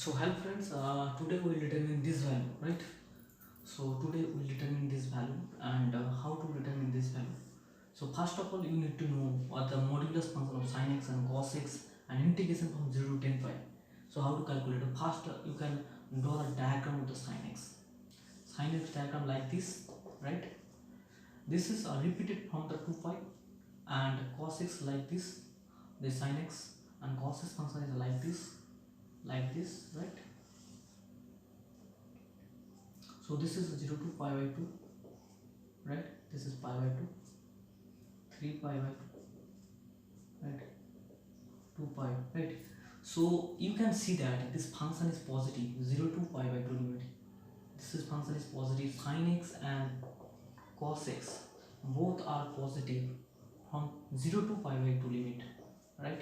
So hello friends, today we will determine this value, right? So today we will determine this value and how to determine this value. So first of all, you need to know what the modulus function of sin x and cos x and integration from 0 to 10 pi. So how to calculate it? First, you can draw the diagram of the sin x. Sin x diagram like this, right? This is repeated from the 2 pi and cos x like this. The sin x and cos x function is like this, right? So this is 0 to pi by 2, right? This is pi by 2, 3 pi by 2, right? 2 pi, right? So you can see that this function is positive, 0 to pi by 2 limit. Function is positive, sin x and cos x both are positive from 0 to pi by 2 limit, right?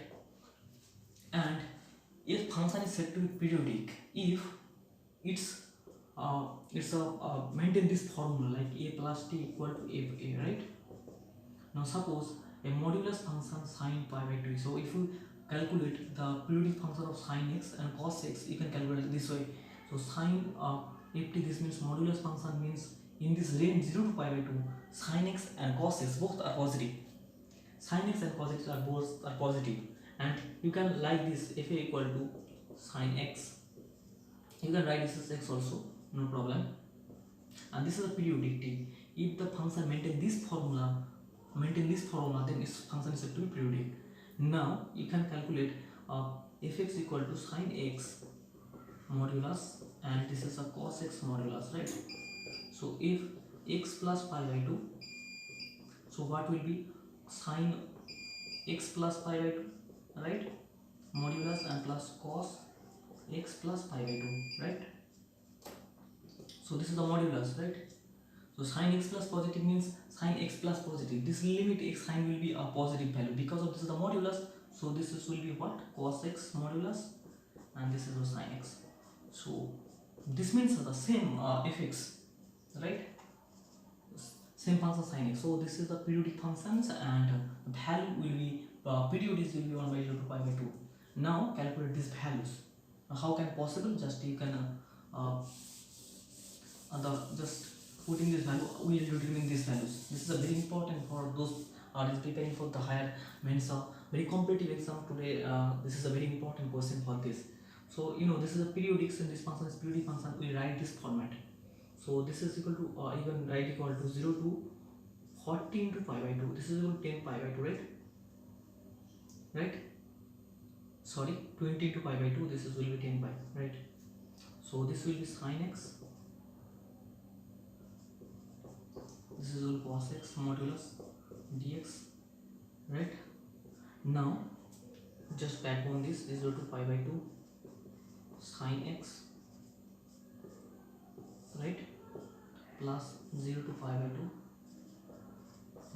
And if function is said to be periodic, if it's a maintain this formula like a plus t equal to a, right? Now suppose a modulus function sin pi by 2. So if you calculate the periodic function of sin x and cos x, you can calculate it this way. So sin ft, this means modulus function means in this range 0 to pi by 2, sin x and cos x both are positive. Sin x and cos x are both are positive, and you can like this fa equal to sin x. You can write this as x also, no problem. And this is a periodicity. If the function maintain this formula, then its function is said to be periodic. Now you can calculate fx equal to sin x modulus, and this is a cos x modulus, right? So if x plus pi by 2, so what will be sin x plus pi by 2, right? Modulus and plus cos x plus pi by 2, right? So this is the modulus, right? So sin x plus positive means sin x plus positive. This limit x sin will be a positive value because of this is the modulus. So this is will be what? Cos x modulus, and this is the sin x. So this means the same fx, right? Same function sin x. So this is the periodic functions, and value will be period will be 1 by 0 to pi by 2. Now calculate these values. How can possible? Just you can just putting this value, we will determine these values. This is a very important for those are preparing for the higher means very competitive exam today. This is a very important question for this. So you know this is a periodic, and this function is periodic function. We write this format. So this is equal to you can write equal to 0 to 14 to pi by 2. This is equal to 10 pi by 2, right? Right? Sorry, 20 to pi by 2. This is will be 10 pi, right? So this will be sin x. This is all cos x modulus dx, right? Now just back on this 0 to pi by 2 sin x, right, plus 0 to pi by 2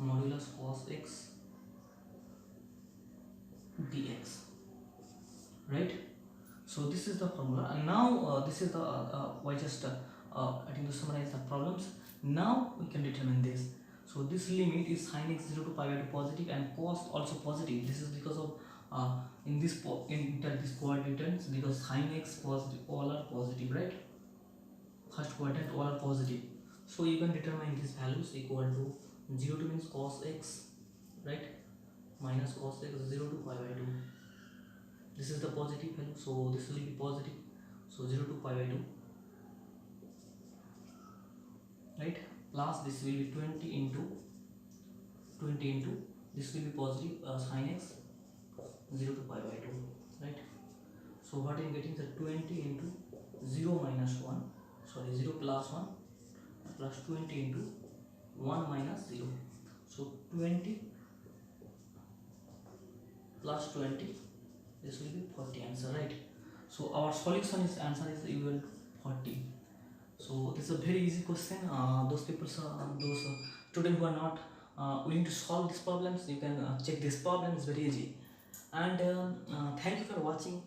modulus cos x dx, right? So this is the formula, and now this is the I just I think to summarize the problems. Now we can determine this. So this limit is sin x 0 to pi by 2 positive and cos also positive. This is because of in this this quadrants, because sin x positive, all are positive, right? First quadrant all are positive. So you can determine these values equal to 0 to means cos x, right, minus cos x 0 to pi by 2. This is the positive value, so this will be positive. So 0 to pi by 2, right, plus this will be 20 into this will be positive sin x 0 to pi by 2, right? So what I am getting is 20 into 0 minus 1, sorry, 0 plus 1 plus 20 into 1 minus 0. So 20 plus 20, this will be 40 answer, right? So our solution is answer is equal to 40. So this is a very easy question. Those people, those students who are not willing to solve these problems, you can check this problem. It's very easy. And thank you for watching.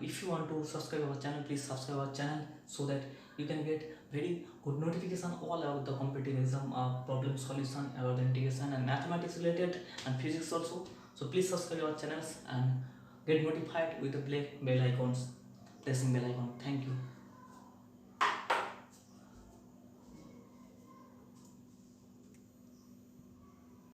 If you want to subscribe our channel, please subscribe our channel so that you can get very good notification all about the competitive exam problem solution about the integration and mathematics related and physics also. So please subscribe our channels and get notified with the black bell icons. pressing bell icon. Thank you.